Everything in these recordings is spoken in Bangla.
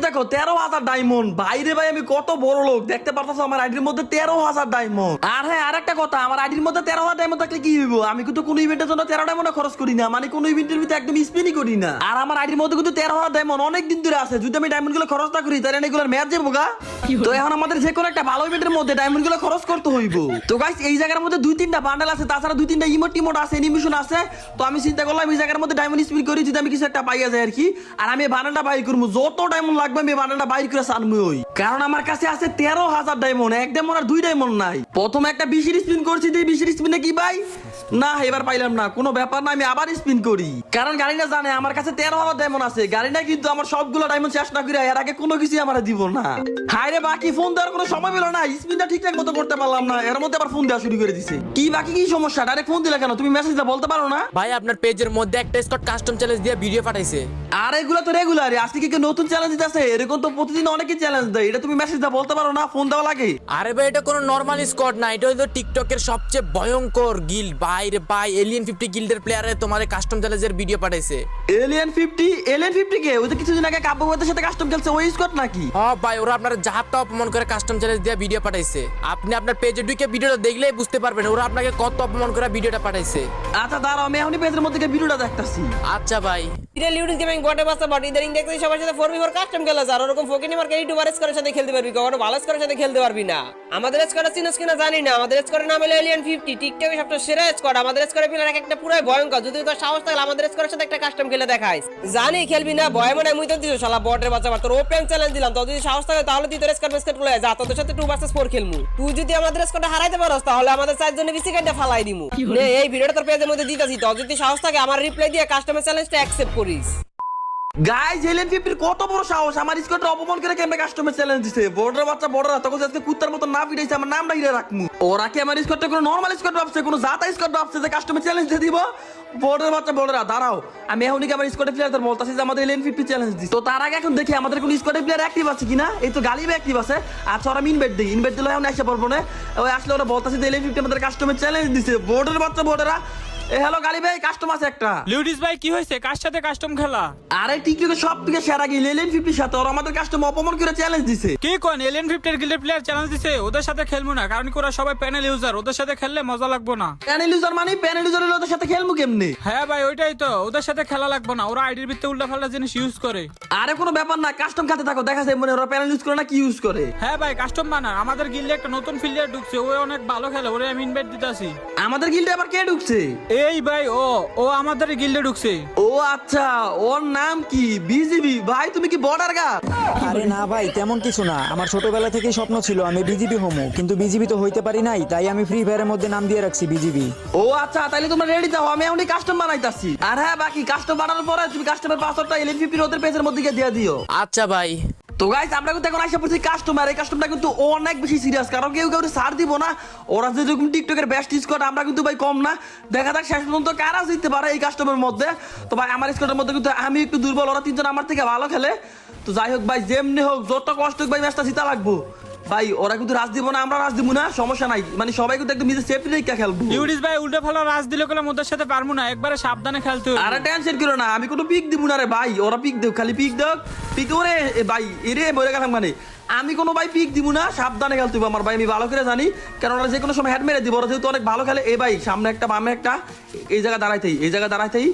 দেখো 13,000 ডায়মন্ড। বাইরে ভাই আমি কত বড় লোক, দেখতে পারতাছো আমার আইডির মধ্যে 13,000 ডায়মন্ড। আর হ্যাঁ আরেকটা কথা, আমার আইডির মধ্যে 13,000 ডায়মন্ড থাকলে কি হইব, আমি কিন্তু কোনো ইভেন্টের জন্য 13 ডায়মন্ড খরচ করি না, মানে কোনো ইভেন্টের ভিতরে একদম স্পিনই করি না। আর আমার আইডির মধ্যে কিন্তু 13,000 ডায়মন্ড অনেক দিন ধরে আছে, যদি আমি ডায়মন্ড গুলো খরচ না করি তাহলে এগুলোর ম্যাচ যাবো গা। তো এখন আমাদের যে কোনো একটা ভালো ইভেন্টের মধ্যে ডায়মন্ড গুলো খরচ করতে হইব। তো গাইস এই জায়গার মধ্যে 2-3টা বান্ডেল আছে, তাছাড়া 2-3টা ইমোট টিমোট আছে, অ্যানিমেশন আছে। তো আমি চিন্তা করলাম এই জায়গার মধ্যে ডায়মন্ড স্পিন করি, যদি আমি কিছু একটা পাইয়া যায় আর কি। আর আমি বান্ডেলটা বাইর করবো, যত ডায়মন্ড লাগবে আমি বান্ডেলটা বাইর করে আনবো। কারণ আমার কাছে আছে 13,000 ডায়মন্ড, এক ডায়মন্ড আর 2 ডায়মন্ড নাই। প্রথমে একটা 20 স্পিন করছি, 20 স্পিনে কি ভাই না এবার পাইলাম না, কোনো ব্যাপার না, আমি আবার স্পিন করি। কারণ গাড়িটা জানে আমার কাছে 13,000 ডায়মন্ড আছে, গাড়িটা কিন্তু আমার সবগুলো ডায়মন্ড শেষ না করে এর আগে কোনো কিছু আমার দিব না। হায় রে বাকি ফোন দেওয়ার কোনো সময় পেলো না, স্পিনটা ঠিকঠাক মতো করতে পারলাম না, এর মধ্যে আবার ফোন দেওয়া শুরু করে দিছে। কি বাকি কি সমস্যা, ডাইরেক্ট ফোন দিলা কেন, তুমি মেসেজটা বলতে পারো না? ভাই আপনার পেজের মধ্যে একটা স্কট কাস্টম চ্যালেঞ্জ দিয়ে ভিডিও পাঠাইছে। আর এগুলো তো রেগুলার, আজকে কি নতুন চ্যালেঞ্জ দিতেছে? এরকম তো প্রতিদিন অনেকে চ্যালেঞ্জ দেয়, এটা তুমি মেসেজটা বলতে পারো না, ফোন দেওয়া লাগে? আরে ভাই এটা কোনো নরমাল স্কট না, এটা হলো টিকটকের সবচেয়ে ভয়ঙ্কর গিল্ড। বাইরে ভাই এলিয়েন 50 গিল্ডের প্লেয়ারে তোমার কাস্টম চ্যালেঞ্জের ভিডিও পাঠাইছে। এলিয়েন 50 কে? ওই তো কিছুদিন আগে কাব্যবাদের সাথে কাস্টম খেলছে, ওই স্কট নাকি? হ্যাঁ ভাই ওরা আপনার জাহাজটা অপমান করে কাস্টম চ্যালেঞ্জ দিয়ে ভিডিও পাঠাইছে। আপনি আপনার পেজে ঢুকে ভিডিওটা দেখলেই বুঝতে পারবেন ওরা আপনাকে কত অপমান করে ভিডিওটা পাঠাইছে। আচ্ছা দাঁড়াও, আমি এখনই পেজের মধ্যে ভিডিওটা দেখতাছি। আচ্ছা ভাই এটা লিউডিস গেমিং বটে বাসা বট ইদারিং দেখতেছি সবার সাথে 4v4 কাস্টম খেলা আর ওরকম ফকিনি মার্কেট ইউটিউবার স্কোরের সাথে খেলতে পারবি, কখনো ভালো স্কোরের সাথে খেলতে পারবি না। আমাদের স্কোয়াড চিনস কিনা জানি না, আমাদের স্কোয়াডের নাম হলো এলিয়েন 50, টিকটকে সবচেয়ে সেরা স্কোয়াড। আমাদের স্কোয়াডের প্লেয়ার একটা পুরো ভয়ঙ্কর, যদি তোর সাহস থাকে আমাদের স্কোয়াডের সাথে একটা কাস্টম খেলে দেখাইস। জানি খেলবি না, ভয় মনে মুই তো দিছো শালা বটের বাচ্চা, তোর ওপেন চ্যালেঞ্জ দিলাম, তোর যদি সাহস থাকে তাহলে তুই তোর স্কোয়াড বেস্কেট গুলো যা, তোদের সাথে 2vs4 খেলমু। তুই যদি আমাদের স্কোয়াডে হারাইতে পারস তাহলে আমাদের চারজনে বিসি কাটে ফালাই দিমু। নে এই ভিডিওটা তোর পেজের মধ্যে দিতাছি, তোর যদি সাহস থাকে আমার রিপ্লাই দিয়ে কাস্টমার চ্যালেঞ্জটা অ্যাকসেপ্ট করিস। গাইস এলিয়েন 50 কত বড় সাহস, আমার স্কোয়াডের অপমান করে কেমনে কাস্টমার চ্যালেঞ্জ দিছে। বড়রা বাচ্চা বড়রা তখন আজকে কুত্তার মতো না পিটাইছে, আমার নামটা হিরে রাখমু। ওরা কি আমার স্কোয়াডটা কোনো নরমাল স্কোয়াড ভাবছে, কোনো জাতা স্কোয়াড ভাবছে যে কাস্টমার চ্যালেঞ্জ দিয়ে দিব? বড়রা বাচ্চা বড়রা দাঁড়াও, আমি এখনই আমার স্কোয়াডের প্লেয়ারদের বলতাছি যে আমাদের এলিয়েন 50 চ্যালেঞ্জ দিছে। তো তার আগে এখন দেখি আমাদের কোন স্কোয়াডের প্লেয়ার অ্যাক্টিভ আছে কিনা। এই তো গালিবে অ্যাক্টিভ আছে। আচ্ছা ওরা ইনভাইট দিই, ইনভাইট দিলে এখন এসে পড়বো না। ওই আসলে ওরা বলতাছে যে এলিয়েন 50 আমাদের কাস্টমার চ্যালেঞ্জ দিছে। বড়রা বাচ্চা বড়রা এ হ্যালো গালি ভাই, কাস্টম আছে একটা। লিউডিস ভাই কি হয়েছে, কার সাথে কাস্টম খেলা? আরে টিকটকে সব থেকে সেরা গিল এলিয়েন 50 সাথে, ওরা আমাদের কাস্টম অপমান করে চ্যালেঞ্জ দিছে। কি কোন এলিয়েন 50 গিল্ডের প্লেয়ার চ্যালেঞ্জ দিছে? ওদের সাথে খেলবো না, কারণ কি ওরা সবাই প্যানেল ইউজার, ওদের সাথে খেললে মজা লাগবে না। প্যানেল ইউজার মানে প্যানেল ইউজারের ওদের সাথে খেলবো কেমনে? হ্যাঁ ভাই ওইটাই তো, ওদের সাথে খেলা লাগবে না, ওরা আইডির ভিতরে উল্টাপাল্টা জিনিস ইউজ করে। আরে কোনো ব্যাপার না, কাস্টম খাতে থাকো, দেখা যায় মনে ওরা প্যানেল ইউজ করে না কি ইউজ করে। হ্যাঁ ভাই কাস্টম বানা, আমাদের গিল্ডে একটা নতুন ফিল্ডার ঢুকছে, ও অনেক ভালো খেলে, ওরে আমি ইনভাইট দিতেছি। আমাদের গিল্ডে আবার কে ঢুকছে? এই ভাই ও আমাদের গিল্ডে ঢুকছে। ও আচ্ছা, ওর নাম কি? বিজিবি। ভাই তুমি কি বর্ডার গার্ড? আরে না ভাই তেমন কিছু না, আমার ছোটবেলা থেকেই স্বপ্ন ছিল আমি বিজিবি হমু, কিন্তু বিজিবি তো হইতে পারি নাই, তাই আমি ফ্রি ফায়ারের মধ্যে নাম দিয়ে রাখছি বিজিবি। ও আচ্ছা, তাইলে তোমরা রেডি থাও, আমি এখনই কাস্টম বানাইতাছি। আর হ্যাঁ বাকি কাস্টম বানানোর পরে তুমি কাস্টমের পাসওয়ার্ডটা এলিয়েন 50 ওদের পেজের মধ্যে গিয়ে দিয়ে দিও। আচ্ছা ভাই। তো গাইস আমরা কিন্তু এখন আশা করছি কাস্টমার, এই কাস্টমটা কিন্তু অনেক বেশি সিরিয়াস, কারণ কেউ কেউ ছাড় দিব না। ওরা যেরকম টিকটকের বেস্ট স্কোয়াড, আমরা কিন্তু ভাই কম না। দেখা যাক শেষ পর্যন্ত কারা জিততে পারে এই কাস্টমের মধ্যে। তো ভাই আমার স্কোয়াডের মধ্যে কিন্তু আমি একটু দুর্বল, ওরা তিনজন আমার থেকে ভালো খেলে। তো যাই হোক ভাই, যেমনি হোক যত কষ্ট হোক ভাই ম্যাচটা জিতা লাগবো। ভাই ওরা কিন্তু রাজ দিব না, আমরা রাজ দিব না, সমস্যা নাই, মানে সবাই কিন্তু একদম নিজের সেফটি রেখে খেলবো। লিউডিস ভাই উল্টাপাল্টা রাজ দিলে কোলা ওদের সাথে পারবো না, একবারে সাবধানে খেলতে হবে। আরে টেনশন করো না, আমি কোনো পিক দিব না রে ভাই, ওরা পিক দেও, খালি পিক দেও, পিক ওরে ভাই এরে বলে গেলাম, মানে আমি কোনো ভাই পিক দিব না, সাবধানে খেলতে হবে আমার ভাই, আমি ভালো করে জানি, কারণ ওরা যে কোনো সময় হেড মেরে দিব, ওরা যেহেতু অনেক ভালো খেলে। এই ভাই সামনে একটা বামে একটা, এই জায়গা দাঁড়াইতেই, এই জায়গা দাঁড়াইতেই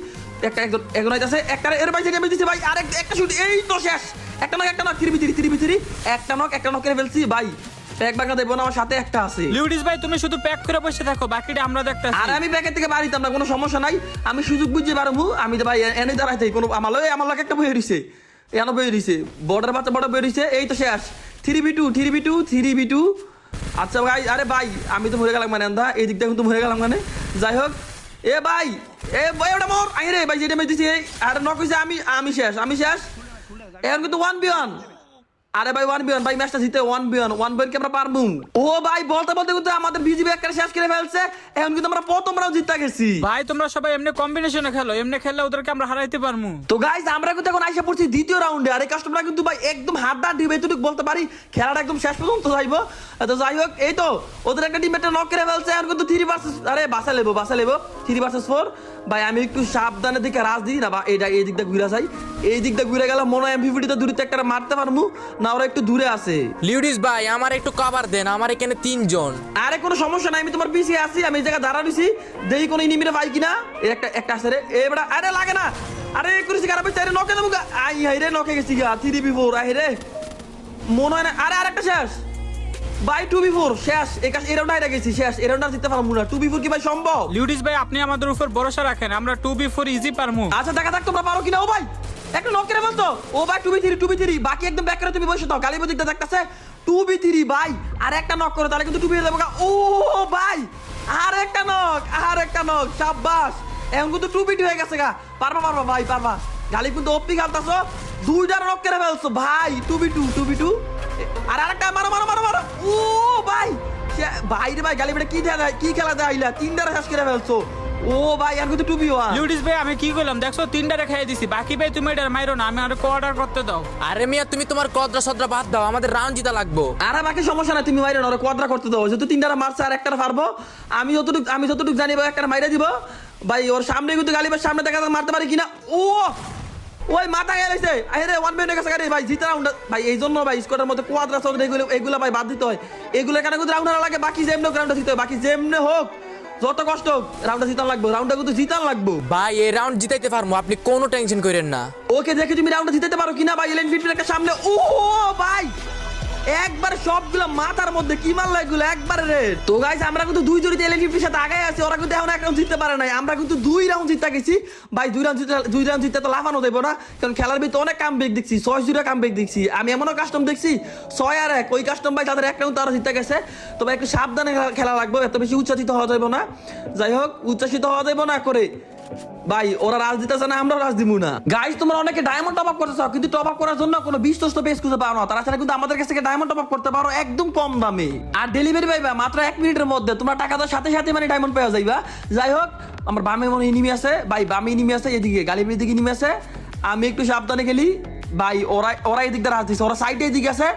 একটা একজন এখন আইতাছে একটা, এর ভাই যেটা আমি দিছি ভাই, আর একটা শুট, এই তো শেষ। একটা নক থ্রি ভিতরি একটা নক করে ফেলছি ভাই। প্যাক বাগা দেবো না, আমার সাথে একটা আছে। লিউডিস ভাই তুমি শুধু প্যাক করে বসে থাকো, বাকিটা আমরা দেখতেছি। আর আমি প্যাকেট থেকে বাড়িতাম না, কোনো সমস্যা নাই, আমি সুযোগ বুঝতে পারবো। আমি তো ভাই এনে দাঁড়াইতেই কোনো আমার লাগে একটা বই রইছে, এনে বই রইছে, বর্ডার বাচ্চা বড় বই রইছে, এই তো শেষ। 3v2 আচ্ছা ভাই, আরে ভাই আমি তো মরে গেলাম মানে আন্ধা, এই দিকটা কিন্তু মরে গেলাম মানে। যাই হোক এ ভাই ওটা মোর আই রে ভাই, যেটা আমি দিছি আর নক হইছে, আমি শেষ। এখন কিন্তু 1v1 আরে ভাই 1v1 ভাই ম্যাচটা জিতে 1v1 কি আমরা পারবো? ও ভাই বলতে বলতে কিন্তু আমাদের বিজিবি একটা শেষ করে ফেলছে। এখন কিন্তু আমরা প্রথম রাউন্ড জিতে গেছি। ভাই তোমরা সবাই এমনি কম্বিনেশনে খেলো, এমনি খেললে ওদেরকে আমরা হারাইতে পারবো। তো গাইস আমরা কিন্তু এখন আইসা পড়ছি দ্বিতীয় রাউন্ডে। আর এই কাস্টমাররা কিন্তু ভাই একদম হাড্ডা ডিবে এতটুকু বলতে পারি খেলাটা একদম শেষ পর্যন্ত যাইবো। তো যাই হোক এই তো ওদের একটা টিমমেটটা নক করে ফেলছে। এখন কিন্তু 3 ভার্সেস আরে বাসা লেবো 3 ভার্সেস 4। ভাই আমি একটু সাবধানে দিকে রাজ দিই না বা এইটা এই দিকটা ঘুরে যাই। এই দিকটা ঘুরে গেলে মনে হয় এমপিভিটি তো দূরে একটা মারতে পারবো না, ওরা একটু দূরে আছে। লিউডিস ভাই আমার একটু কভার দেন, আমার এখানে 3 জন। আরে কোনো সমস্যা নাই, আমি তোমার পিছিয়ে আছি। আমি এই জায়গায় দাঁড়া রইছি, দেখি কোনো ইনিমিরে পাই কিনা। একটা আছে রে এ বেটা, আরে লাগে না। আরে করেছি খারাপ হয়েছে, আরে নকে দেবো আই হাই রে, নকে গেছি গা 3v4 আই রে মনে হয় না। আরে আরেকটা শেষ ভাই 2v4 শেষ। এই রাউন্ড হাইরা গেছি শেষ। এই রাউন্ড আর জিততে পারবো না। 2v4 কি ভাই সম্ভব? লিউডিস ভাই আপনি আমাদের উপর ভরসা রাখেন, আমরা 2v4 ইজি পারমু। আচ্ছা দেখা থাক তোমরা পারো কিনা। ও ভাই একটা নক করে বলতো। ও ভাই 2v3 বাকি একদম ব্যাক করে তুমি বসে দাও। গালিব দিকটা দেখতেছে 2v3 ভাই। আর একটা নক করো তাহলে কিন্তু 2v দেবো। ও ভাই আর একটা নক শাবাশ। এখন কিন্তু 2v2 হয়ে গেছে গা। পারবা ভাই পারবা। গালিব কিন্তু ওপি খেলতাছো, দুইটা নক করে ফেলছো ভাই। 2v2 আর আরেকটা মারো। ও ভাই ভাই রে ভাই গালিব কি খেলা দেয় 3টা শেষ করে ফেলছো। ও ভাই আর কিন্তু 2v1। লিউডিস ভাই আমি কি করলাম দেখছো, 3টা রেখে দিছি। বাকি ভাই তুমি এটা মাইরো না, আমি আর কোয়ার্টার করতে দাও। আরে মিয়া তুমি তোমার কদরা সদরা বাদ দাও, আমাদের রাউন্ড জিতা লাগবো। আরে বাকি সমস্যা নাই, তুমি মাইরে না, কোয়াড্রা করতে দাও। যেহেতু 3টা মারছে আর একটা পারবো। আমি যতটুকু জানি ভাই একটা মাইরে দিব ভাই। ওর সামনে কিন্তু গালিবের সামনে দেখা যাক মারতে পারি কিনা। ও ওই মাথা গেছে। আরে 1 মিনিট গেছে গাড়ি ভাই জিতা রাউন্ড ভাই। এই জন্য ভাই স্কোয়াডের মধ্যে কোয়াড্রা সদরা এগুলো ভাই বাদ দিতে হয়। এগুলো কেন কিন্তু রাউন্ড লাগে। বাকি যেমনে রাউন্ডটা জিতে হয়, বাকি যেমনে হোক যত কষ্ট হোক রাউন্ডটা জিতান লাগবে। রাউন্ডটা কিন্তু জিতান লাগবে ভাই এই রাউন্ড জিতাইতে পারবো, আপনি কোনো টেনশন করেন না। ওকে দেখে তুমি রাউন্ডটা জিতাতে পারো কিনা ভাই। এলেন ফিফটির একটা সামনে। ও ভাই একবার সবগুলো মাথার মধ্যে কি মারলো এগুলো একবারে রে। তো গাইস আমরা কিন্তু 2 জড়িতে এলেন ফিফটির সাথে আগে আছি। ওরা কিন্তু এখন এক রাউন্ড জিততে পারে নাই। আমরা কিন্তু 2 রাউন্ড জিতে গেছি ভাই। 2 রাউন্ড জিততে তো লাফানো দেবো না, কারণ খেলার ভিতরে অনেক কামব্যাক দেখছি। 6-0 কামব্যাক দেখছি। আমি এমনও কাস্টম দেখছি 6-1। ওই কাস্টম ভাই তাদের এক রাউন্ড তারা জিতে গেছে। তো ভাই একটু সাবধানে খেলা লাগবে, এত বেশি উচ্ছ্বাসিত হওয়া যাবে না। যাই হোক উচ্ছ্বাসিত হওয়া যাবে না করে ভাই। ওরা রাজ দিতেছে না, আমরা রাজ দিব না। গাইস তোমরা অনেকে ডায়মন্ড টপ আপ করতেছো, কিন্তু টপ আপ করার জন্য কোনো 20 পেজ খুঁজে পাও না। তাছাড়া কিন্তু আমাদের কাছ থেকে ডায়মন্ড টপ আপ করতে পারো একদম কম দামে। আর ডেলিভারি পাইবা মাত্র 1 মিনিটের মধ্যে। তোমরা টাকা দেওয়ার সাথে সাথে মানে ডায়মন্ড পাওয়া যাইবা। যাই হোক আমার বামে মনে এনিমি আছে ভাই, বামে এনিমি আছে, এদিকে গালিবের দিকে এনিমি আছে। আমি একটু সাবধানে খেলি ভাই। ওরা এদিক দিয়ে রাজ দিচ্ছে, ওরা সাইডে এদিকে আছে।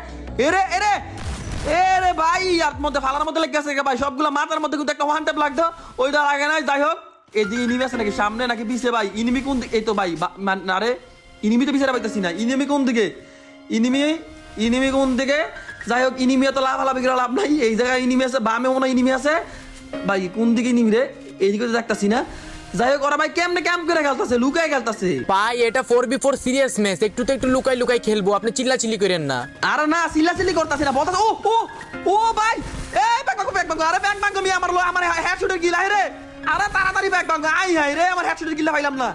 এরে ভাই আর মধ্যে ফালার মধ্যে লেগে গেছে ভাই। সবগুলো মাথার মধ্যে কিন্তু একটা ওয়ান ট্যাপ লাগতো, ওইটা লাগে নাই। যাই হোক এদিকে ইনিমি আছে নাকি সামনে নাকি পিছে ভাই? ইনিমি কোন দিকে? এই তো ভাই আরে ইনিমি তো পিছে পাইতেছি না। ইনিমি কোন দিকে? ইনিমি কোন দিকে? যাই হোক ইনিমি তো লাফালাফি করে লাভ নাই। এই জায়গায় ইনিমি আছে, বামে মনে ইনিমি আছে ভাই। কোন দিকে ইনিমি রে? এইদিকে তো দেখতাছি না। যাই হোক ওরা ভাই কেমনে ক্যাম্প করে খেলতেছে, লুকায় খেলতেছে ভাই। এটা 4v4 সিরিয়াস ম্যাচ, একটু তো একটু লুকাই খেলবো, আপনি চিল্লাচিল্লি করেন না। আরে না চিল্লাচিল্লি করতেছি না, বলতাছে ও ভাই এই ব্যাক আরে ব্যাক আমি আমার হেডশটের গিলা রে। আরে তাড়াতাড়ি ব্যাক আই হাই রে, আমার হেডশটের গিলা পাইলাম না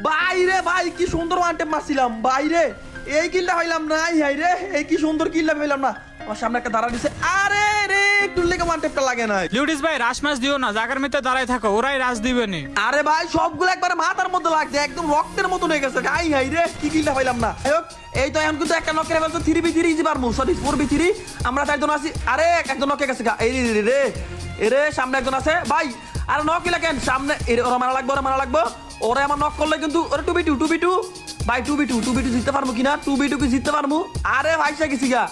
ভাই রে। ভাই কি সুন্দর ওয়ান ট্যাপ মারছিলাম ভাই রে, এই কিলটা পাইলাম না। আই হাই রে এই কি সুন্দর কিলটা পাইলাম না। আমার সামনে একটা দাঁড়া দিছে। আরে রে একটু লেগে ওয়ান ট্যাপটা লাগে না। লিউডিস ভাই রাশ ম্যাচ দিও না, জায়গার মধ্যে দাঁড়ায় থাকো, ওরাই রাশ দিবে নি। আরে ভাই সবগুলো একবার মাথার মধ্যে লাগছে, একদম রক্তের মতো হয়ে গেছে। আই হাই রে কি কিলটা পাইলাম না। এই তো এখন কিন্তু একটা নক করে ফেলছো। 3v3 ইজি পারমু, সরি 4v3 আমরা 4 জন আছি। আরে একজন নকে গেছে গা। এই রে সামনে একজন আছে ভাই। আরে নক কিলা কেন সামনে? ওরা মারা লাগবো। ওরা আমার নক করলে কিন্তু ওরা 2v2 ভাই। 2v2 জিততে পারবো কিনা? 2v2 কি জিততে পারবো? আরে ভাইসা গেছি গা।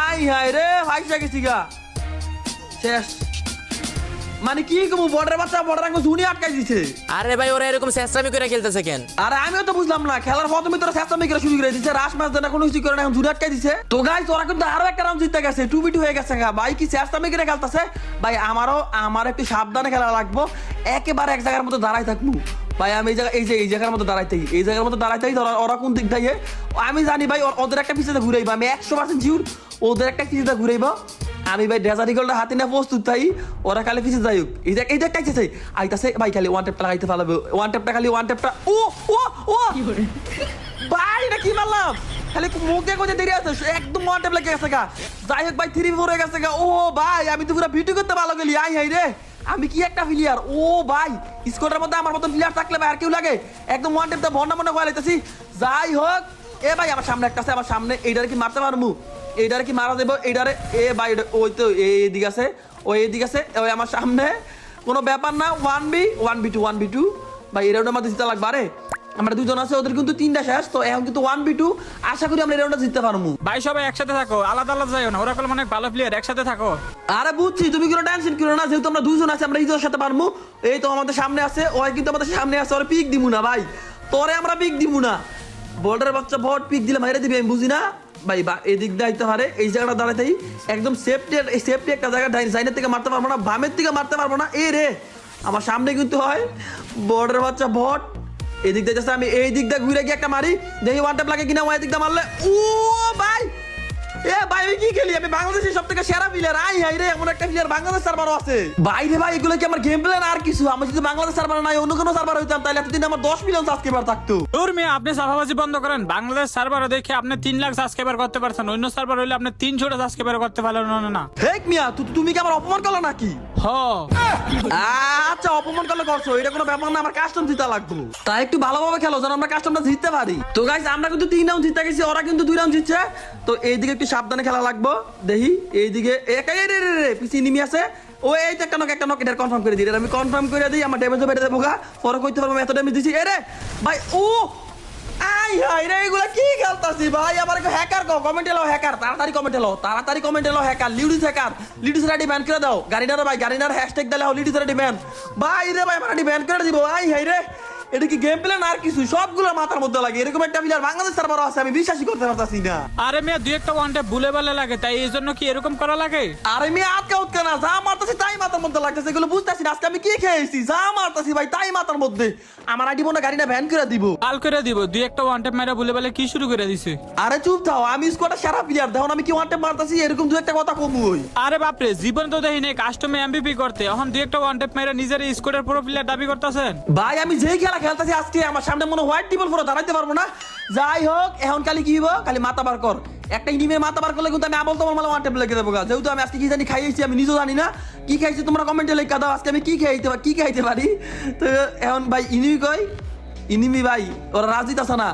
আই হাই রে ভাইসা গেছি গা। শেষ মানে কি কমু? বর্ডার বাচ্চা বর্ডার জুনি আটকাই দিছে। আরে ভাই ওরা এরকম চেষ্টামি করে খেলতেছে কেন? আরে আমিও তো বুঝলাম না, খেলার প্রথমে তোরা চেষ্টামি করে শুরু করে দিছে। রাশ ম্যাচ দেনা কোনো কিছু করে না, এখন জুনি আটকাই দিছে। তো গাইস ওরা কিন্তু আরো একটা রাউন্ড জিতে গেছে, 2v2 হয়ে গেছে গা ভাই। কি চেষ্টামি করে খেলতেছে ভাই। আমার একটু সাবধানে খেলা লাগবো, একেবারে এক জায়গার মতো দাঁড়াই থাকবো ভাই। আমি এই জায়গার মতো দাঁড়াইতেই ওরা কোন দিক দিয়ে আমি জানি ভাই। ওদের একটা পিছনে ঘুরাইবো, আমি 100% শিওর ওদের একটা পিছনে ঘুরাইবো। আমি ভাই ডেজারিগলটা হাতে না প্রস্তুত তাই ওরা খালি পিছে যাই হোক। এই দেখতেছে আইতাছে ভাই। খালি ওয়ান ট্যাপটা লাগাইতে পারবে, ওয়ান ট্যাপটা ও ভাই এটা কি মারলাম? খালি মুখে কোথায় দেরি আছে, একদম ওয়ান ট্যাপ লেগে গেছে গা। যাই হোক ভাই 3v4 হয়ে গেছে গা। ও ভাই আমি তো পুরো ভিডিও করতে ভালো গেলি। আই হাই রে আমি কি একটা প্লেয়ার। ও ভাই স্কোয়াডের মধ্যে আমার মতন প্লেয়ার থাকলে ভাই আর কেউ লাগে। একদম ওয়ান ট্যাপটা ভন্ডা মনে করে লাইতেছি। যাই হোক এ ভাই আমার সামনে একটা আছে, আমার সামনে এইটারে কি মারতে পারমু? এইটারে কি মারা দেবো? এইটারে এ ভাই ওই তো এইদিকে আছে, ওই এইদিকে আছে, ওই আমার সামনে। কোনো ব্যাপার না, 1v2 ভাই এই রাউন্ডের মধ্যে জিতা লাগবে। আরে আমরা দুজন আছে, ওদের কিন্তু 3টা শেষ, তো এখন কিন্তু 1v2, আশা করি আমরা এই রাউন্ডটা জিততে পারবো। ভাই সবাই একসাথে থাকো, আলাদা আলাদা যাইও না, ওরা কল অনেক ভালো প্লেয়ার, একসাথে থাকো। আরে বুঝছি, তুমি কোনো টেনশন করো না, যেহেতু আমরা দুজন আছি আমরা ইজোর সাথে পারবো। এই তো আমাদের সামনে আছে, ওই কিন্তু আমাদের সামনে আছে, ওরা পিক দিমু না ভাই, তোরে আমরা পিক দিমু না। বর্ডারের বাচ্চা বট পিক দিলে মাইরে দিবি, আমি বুঝি না ভাই। এদিক দিয়ে আইতে পারে, এই জায়গাটা দাঁড়াতেই একদম সেফটি একটা জায়গা, সাইডের থেকে মারতে পারবো না, বামের থেকে মারতে পারবো না। এ রে আমার সামনে কিন্তু হয় বর্ডারের বাচ্চা বট, এদিক দিয়ে যাচ্ছে, আমি এই দিক দিয়ে ঘুরে গিয়ে একটা মারি, দেখি ওয়ান ট্যাপ লাগে কিনা, ওই দিক দিয়ে মারলে ও ভাই। এ ভাই আমি কি খেলি, আমি বাংলাদেশের সব থেকে সেরা প্লেয়ার। হাই রে, এমন একটা প্লেয়ার বাংলাদেশ সার্ভারও আছে ভাই রে ভাই। এগুলো কি আমার গেম প্ল্যান আর কিছু? আমি যদি বাংলাদেশ সার্ভার নাই অন্য কোনো সার্ভার হইতাম, তাহলে এতদিন আমার 10 মিলিয়ন সাবস্ক্রাইবার থাকতো। তোর মেয়ে আপনি সাফাবাজি বন্ধ করেন, বাংলাদেশ সার্ভারে দেখে আপনি 3 লাখ সাবস্ক্রাইবার করতে পারছেন, অন্য সার্ভার হইলে আপনি 300টা সাবস্ক্রাইবার করতে পারলেন না। হেক মিয়া, তুমি কি আমার অপমান করলো নাকি? হ আচ্ছা অপমান করলে করছো, এটা কোনো ব্যাপার না, আমার কাস্টম জিতা লাগবে। তাই একটু ভালোভাবে খেলো যেন আমরা কাস্টমটা জিততে পারি। তো গাইস আমরা কিন্তু 3 রাউন্ড জিতে গেছি, ওরা কিন্তু 2 রাউন্ড জিতছে। তো এইদিকে একটু সাবধানে খেলা লাগবে। দেখি এইদিকে পিছিয়ে নিমি আছে, ও এই তো একটা নক এটা কনফার্ম করে দিই, আমি কনফার্ম করে দিই, আমার ড্যামেজও বেড়ে দেবো গা, পরে কইতে পারবো এত ড্যামেজ দিছি। এ রে ভাই ও আই হাই রে, এগুলা কি খেলতাছি ভাই? আমার হ্যাকার কমেন্ট এলো, হ্যাকার তাড়াতাড়ি কমেন্ট এলো, হ্যাকার লিডিস রেডি ব্যান করে দাও। গাড়িনার ভাই, গাড়িনার হ্যাশট্যাগ দিলে লিডিস রেডি ব্যান ভাই রে ভাই, আমার রেডি ব্যান করে দিব। আই হাই রে, এটা কি গেম প্ল্যান আর কিছু? সবগুলো মাথার মধ্যে লাগে, এরকম একটা প্লেয়ার বাংলাদেশ সার্ভারও আছে, আমি বিশ্বাসই করতে পারতাছি না। আরে মেয়ে দুই একটা ওয়ান ট্যাপ ভুলে ভালে লাগে, তাই এই জন্য কি এরকম করা লাগে? আরে আমি আটকা উৎকা না, যা মারতাছি তাই মাথার মধ্যে লাগতেছে, এগুলো বুঝতেছি না। আজকে আমি কি খেয়েছি, যা মারতাছি ভাই তাই মাথার মধ্যে। আমার আইডি মনে গাড়িটা ভ্যান করে দিব, কাল করে দিব। দুই একটা ওয়ান ট্যাপ মেরা ভুলে ভালে কি শুরু করে দিছে? আরে চুপ থাও, আমি স্কোয়াডের সেরা প্লেয়ার, দেখুন আমি কি ওয়ান ট্যাপ মারতাছি, এরকম দু একটা কথা কমু। আরে বাপরে, জীবন তো দেখি নেই কাস্টমে এমভিপি করতে, এখন দুই একটা ওয়ান ট্যাপ মেরা নিজের স্কোয়াডের পুরো প্লেয়ার দাবি করতেছেন। ভাই আমি যেই খেলা খেলতেছি আজকে আমার সামনে মনে হোয়াইট টেবল পুরো দাঁড়াইতে পারবো না। যাই হোক, এখন কালি কি হইব, খালি মাথা বার কর, একটা ইনিমের মাথা বার করলে কিন্তু আমি আবল তোমার মালা ওয়ান টেবল লেগে দেবো। যেহেতু আমি আজকে কি জানি খাইয়েছি, আমি নিজেও জানি না কি খাইছি, তোমরা কমেন্টে লেখা দাও আজকে আমি কি খাইতে পারি। তো এখন ভাই ইনিমি ভাই ওরা রাজ দিতেছে না,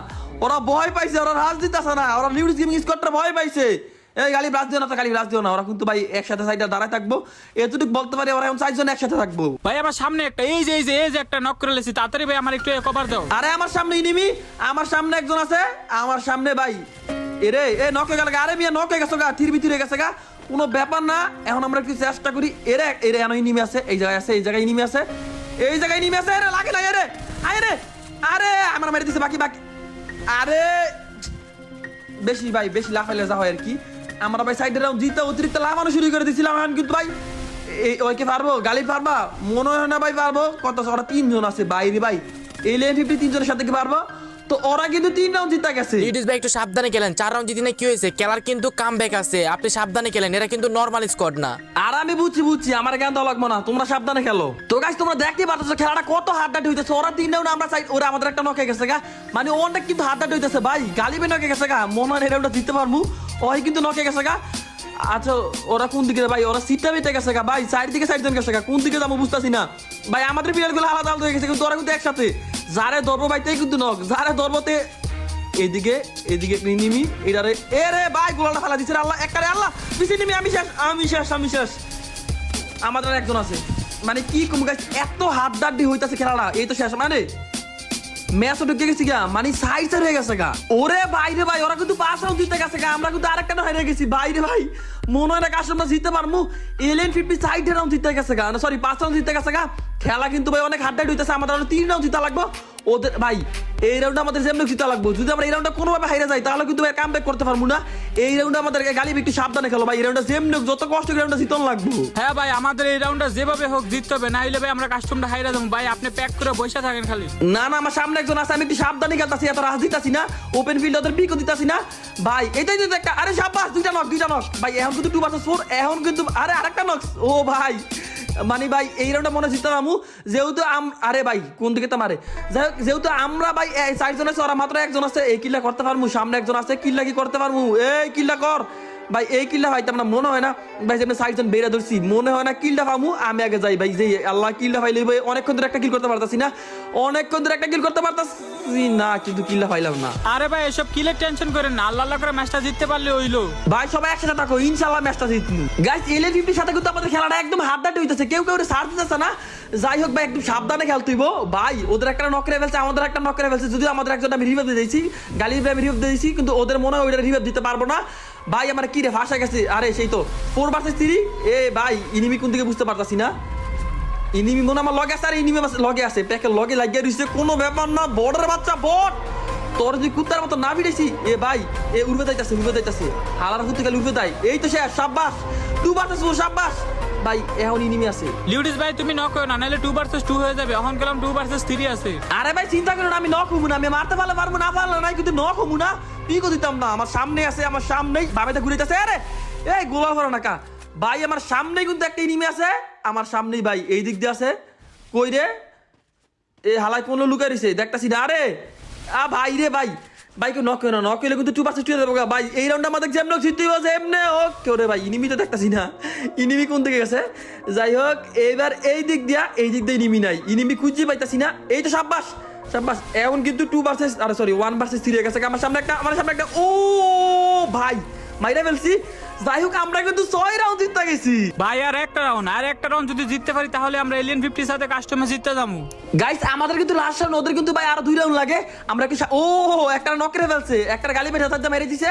ওরা ভয় পাইছে, ওরা রাজ দিতেছে না, ওরা নিউজ গেমিং স্কোয়াডটা ভয় পাইছে। এই গালি ব্রাজ দিও না, গালি ব্রাজ দিও না, ওরা কিন্তু ভাই একসাথে সাইডে দাঁড়ায় থাকবো, এতটুকু বলতে পারি ওরা এখন 4 জন একসাথে থাকবো। ভাই আমার সামনে একটা এই যে একটা নক করে লেছি, তাড়াতাড়ি ভাই আমার একটু কভার দাও। আরে আমার সামনে ইনিমি, আমার সামনে একজন আছে, আমার সামনে ভাই। এরে এ নকে গেল, আরে মিয়া নকে গেছো গা, থির ভিতরে গেছে গা, কোনো ব্যাপার না। এখন আমরা একটু চেষ্টা করি। এরে এনে ইনিমি আছে, এই জায়গায় ইনিমি আছে, এরে লাগে না, এরে আরে আমার মেরে দিছে বাকি। আরে বেশি লাফাইলে যা হয় আর কি। আমরা ভাই সাইডে রাউন্ড জিতে অতিরিক্ত লাফানো শুরু করে দিয়েছিলাম, এখন কিন্তু ভাই ওইকে পারবো, গালি পারবা মনে হয় না ভাই পারবো। কত ওরা 3 জন আছে বাইরে ভাই, এলিয়েন 50 3 জনের সাথে কি পারবো? তো ওরা কিন্তু 3 রাউন্ড জিতে গেছে। লিডিস ভাই একটু সাবধানে খেলেন, 4 রাউন্ড জিতি না কি হয়েছে, খেলার কিন্তু কামব্যাক আছে, আপনি সাবধানে খেলেন, এরা কিন্তু নরমাল স্কোয়াড না। আর আমি বুঝছি আমার জ্ঞান দেওয়া লাগবো না, তোমরা সাবধানে খেলো। তো গাইস তোমরা দেখতে পাচ্ছ খেলাটা কত হাড্ডাটি হইতেছে, ওরা 3 রাউন্ড আমরা চাই, ওরা আমাদের একটা নকে গেছে গা, মানে অনেক কিন্তু হাড্ডাটি হইতেছে ভাই। গালিবে নকে গেছে গা, মনে হয় এই রাউন্ডটা জিততে পারবো, ওই কিন্তু নকে গেছে গা। আচ্ছা ওরা কোন দিকে ভাই, ওরা সিটটা বেটে গেছে গা ভাই, সাইড জন গেছে গা, কোন দিকে যাবো বুঝতেছি না ভাই। আমাদের প্লেয়ার গুলো আলাদা হয়ে গেছে, কিন্তু ওরা কিন্তু একসাথে, যারে ধরবো ভাই তাই কিন্তু নক, যারে ধরবোতে এদিকে নিমি এটারে। এ রে ভাই গোলাটা ফেলা দিচ্ছে, আল্লাহ একটা রে, আল্লাহ পিছিয়ে নিমি, আমি শেষ। আমাদের একজন আছে, মানে কি কম গাছ, এত হাড্ডাড্ডি হইতাছে খেলাটা, এই তো শেষ, মানে ম্যাচও ঢুকে গেছি গা, মানে সাইড হয়ে গেছে গা। ওরে বাইরে ভাই, ওরা কিন্তু 5 রাউন্ড জিতে গেছে গা, আমরা কিন্তু আরেকটা হেরে গেছি বাইরে ভাই। মনে হয় না কাজ আমরা জিততে পারবো। এলিয়েন 50 সাইড রাউন্ড জিতে গেছে গা, সরি 5 রাউন্ড জিতে গেছে গা। খেলা কিন্তু ভাই অনেক হাড্ডাড্ডি হইতাছে, আমাদের 3 রাউন্ড জিতা লাগবো ওদের ভাই। এই রাউন্ডে আমাদের যেমন জিতা লাগবো, যদি আমরা এই রাউন্ডে কোনোভাবে হাইরে যাই তাহলে কিন্তু ভাই কামব্যাক করতে পারবো না। এই রাউন্ডে আমাদের গালি একটু সাবধানে খেলো ভাই, এই রাউন্ডে যেমন যত কষ্ট করে রাউন্ডে জিতন লাগবো। হ্যাঁ ভাই, আমাদের এই রাউন্ডটা যেভাবে হোক জিততে হবে, না হলে ভাই আমরা কাস্টমটা হাইরা দেবো ভাই। আপনি প্যাক করে বসে থাকেন খালি। না আমার সামনে একজন আছে, আমি একটু সাবধানে খেলতাছি, এত রাজ দিতাছি না, ওপেন ফিল্ড ওদের পিকও দিতাছি না ভাই। এটাই তো একটা, আরে সাবাস, দুইটা নক। ভাই এখন কিন্তু 2 vs 4, এখন কিন্তু আরে আরেকটা নক। ও ভাই মানে ভাই এই রাউন্ডে মনে জিততে পারবো, যেহেতু আরে ভাই কোন দিকে তো মারে, যাই হোক যেহেতু আমরা ভাই 4 জন আছে, ওরা মাত্র 1 জন আছে, এই কিল্লা করতে পারবো। সামনে একজন আছে, কিল্লা কি করতে পারবো, এই কিল্লা কর। ভাই এই কিলটা পাইতাম না মনে হয় না ভাই যে আমি 60 জন বেরা ধরছি মনে হয় না কিলটা পামু আমি আগে যাই ভাই যে আল্লাহ কিলটা পাইলে ভাই অনেকক্ষণ ধরে একটা কিল করতে পারতাছি না কিন্তু কিলটা পাইলাম না। আরে ভাই এসব কিলের টেনশন করেন না, আল্লাহ আল্লাহ করে ম্যাচটা জিততে পারলে হইলো। ভাই সবাই একসাথে থাকো ইনশাআল্লাহ ম্যাচটা জিতমু। গাইস এলিয়েন 50 সাথে কিন্তু আমাদের খেলাটা একদম হাড্ডাহাড্ডি হইতাছে, কেউ সার দিতেছে না। যাই হোক ভাই একটু সাবধানে খেলতে হইব ভাই, ওদের একটা নক করে ফেলছে আমাদের একটা নক করে ফেলছে, যদিও আমাদের একজন আমি রিভাইভ দিয়ে দিয়েছি, গালি আমি রিভাইভ দিয়ে দিয়েছি, কিন্তু ওদের মনে হয় ওইটা রিভাইভ দিতে পারবো না। ভাই আমার কি রে ফাঁসা গেছে, আরে সেই তো 4 vs 3। এ ভাই ইনিমি কোন দিকে বুঝতে পারতাছি না, ইনিমি মনে আমার লগে আছে আর ইনিমি লগে আছে, প্যাকের লগে লাগিয়ে রইছে, কোনো ব্যাপার না। বর্ডার বাচ্চা বট তোর যদি কুত্তার মতো না ভিড়েছি এ ভাই এ উড়বে যাইতাছে হালার ফুটতে গেলে উড়বে তাই, এই তো শেষ সাব্বাস 2 vs 4 সাব্বাস। ভাই এখন ইনিমি আছে। লিউডিস ভাই তুমি নক করো না, নাহলে 2 vs 2 হয়ে যাবে। এখন গেলাম 2 vs 3 আছে। আরে ভাই চিন্তা করো না, আমি নক হবো না, আমি মারতে পারবো না পারলে নাই, কিন্তু নক হবো না পিকও দিতাম না। আমার সামনে আছে, আমার সামনেই বাবাতে ঘুরেছে। আরে এই গোলা ভরা নাকা ভাই, আমার সামনেই কিন্তু একটা ইনিমি আছে, আমার সামনেই ভাই এই দিক দিয়ে আছে। কই রে এ হালাই কোন লুকাই রইছে দেখতাছি না। আরে ভাই রে ভাই কেউ নক হইলে কিন্তু 2 vs 2 দেবো ভাই। এই রাউন্ড আমাদের যেমন জিততে হবে এমনি হোক। কেউ রে ভাই ইনিমি তো দেখতাছি না, ইনিমি কোন দিকে গেছে। যাই হোক এইবার এই দিক দিয়ে ইনিমি নাই, ইনিমি খুঁজে পাইতাছি না। এই তো সাব্বাস এখন কিন্তু 2 vs 1 vs 3 হয়ে গেছে। আমার সামনে একটা ও ভাই মাইরা ফেলছি। যাই হোক আমরা কিন্তু 6 রাউন্ড জিততে গেছি ভাই। আর একটা রাউন্ড যদি জিততে পারি তাহলে আমরা এলিয়েন 50 সাথে কাস্টমে জিততে যাবো। গাইস আমাদের কিন্তু লাস্ট রাউন্ড, ওদের কিন্তু ভাই আরো 2 রাউন্ড লাগে। আমরা কি একটা নক করে ফেলছে, একটা গালি মেরে হাতে মেরে দিছে।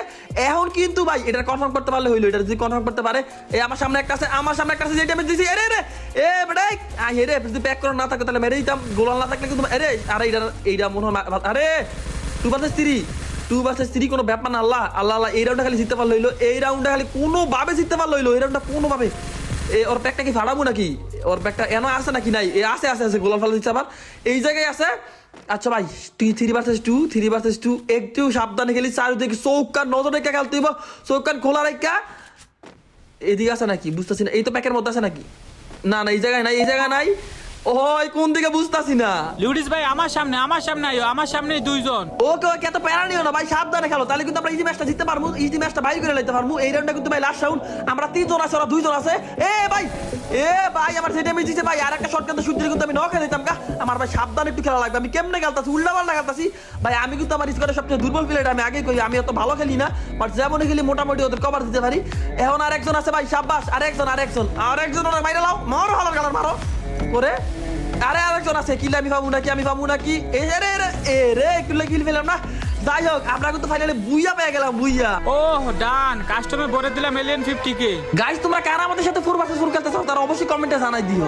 এখন কিন্তু ভাই এটা কনফার্ম করতে পারলে হইলো, এটা যদি কনফার্ম করতে পারে। এই আমার সামনে একটা আছে যে ড্যামেজ দিছি। আরে এ বেটাই রে যদি ব্যাক করো না থাকে তাহলে মেরে দিতাম, গোলাল না থাকলে কিন্তু আরে আরে এইটা মনে হয় আরে 2 vs 3 কোনো ব্যাপার না। আল্লাহ এই রাউন্ডটা খালি জিততে পারলো হইলো, এই রাউন্ডটা খালি কোনোভাবে জিততে পারলো হইলো, এই রাউন্ডটা কোনোভাবে। ওর প্যাকটা কি ফাড়াবো নাকি, ওর প্যাকটা এনো আছে নাকি নাই, আছে গোলাল ফালা দিচ্ছে আবার এই জায়গায় আছে। আচ্ছা ভাই 3 vs 2 একটু সাবধানে খেলি, চারিদিকে চৌকান নজর রেখা খেলতে হইব, চৌকান খোলা রেখা। এদিকে আছে নাকি বুঝতেছি না, এই তো প্যাকের মধ্যে আছে নাকি, না এই জায়গায় নাই। ওই কোন দিকে বুঝতাছি না। লিউডিস ভাই আমার সামনে আইও, আমার সামনেই 2 জন। ওকে এত প্যারা নিও না ভাই, সাবধানে খেলো, তাহলে কিন্তু আমরা ইজি ম্যাচটা জিততে পারবো, ইজি ম্যাচটা বাইর করে নিতে পারবো। এই রাউন্ডটা কিন্তু ভাই লাস্ট রাউন্ড, আমরা 3 জন আছে, ওরা 2 জন আছে। এ ভাই আমার যে ড্যামেজ দিছে ভাই, আর একটা শট কিন্তু শুট দিলে কিন্তু আমি নক খেয়ে দিতাম। আমার ভাই সাবধানে একটু খেলা লাগবে, আমি কেমনে খেলতাছি উল্টা পাল্টা খেলতাছি ভাই। আমি কিন্তু আমার স্কোয়াডের সবচেয়ে দুর্বল প্লেয়ার, আমি আগে কই আমি অত ভালো খেলি না, বাট যেমন খেলি মোটামুটি ওদের কভার দিতে পারি। এখন আরেকজন আছে ভাই সাব্বাস, আরেকজন ওরা মাইরা লাও, মারো হালার গালার মারো করে। আরে আরেকজন আছে, কিল আমি পাবো নাকি এই রে কিল পেলাম না। যাই হোক আমরা কিন্তু ফাইনালি বুইয়া পেয়ে গেলাম, বুইয়া। ওহ ডান, কাস্টমে ভরে দিলাম এলিয়েন 50 কে। গাইস তোমরা কারা আমাদের সাথে 4 vs 4 খেলতে চাও তারা অবশ্যই কমেন্টে জানাই দিও।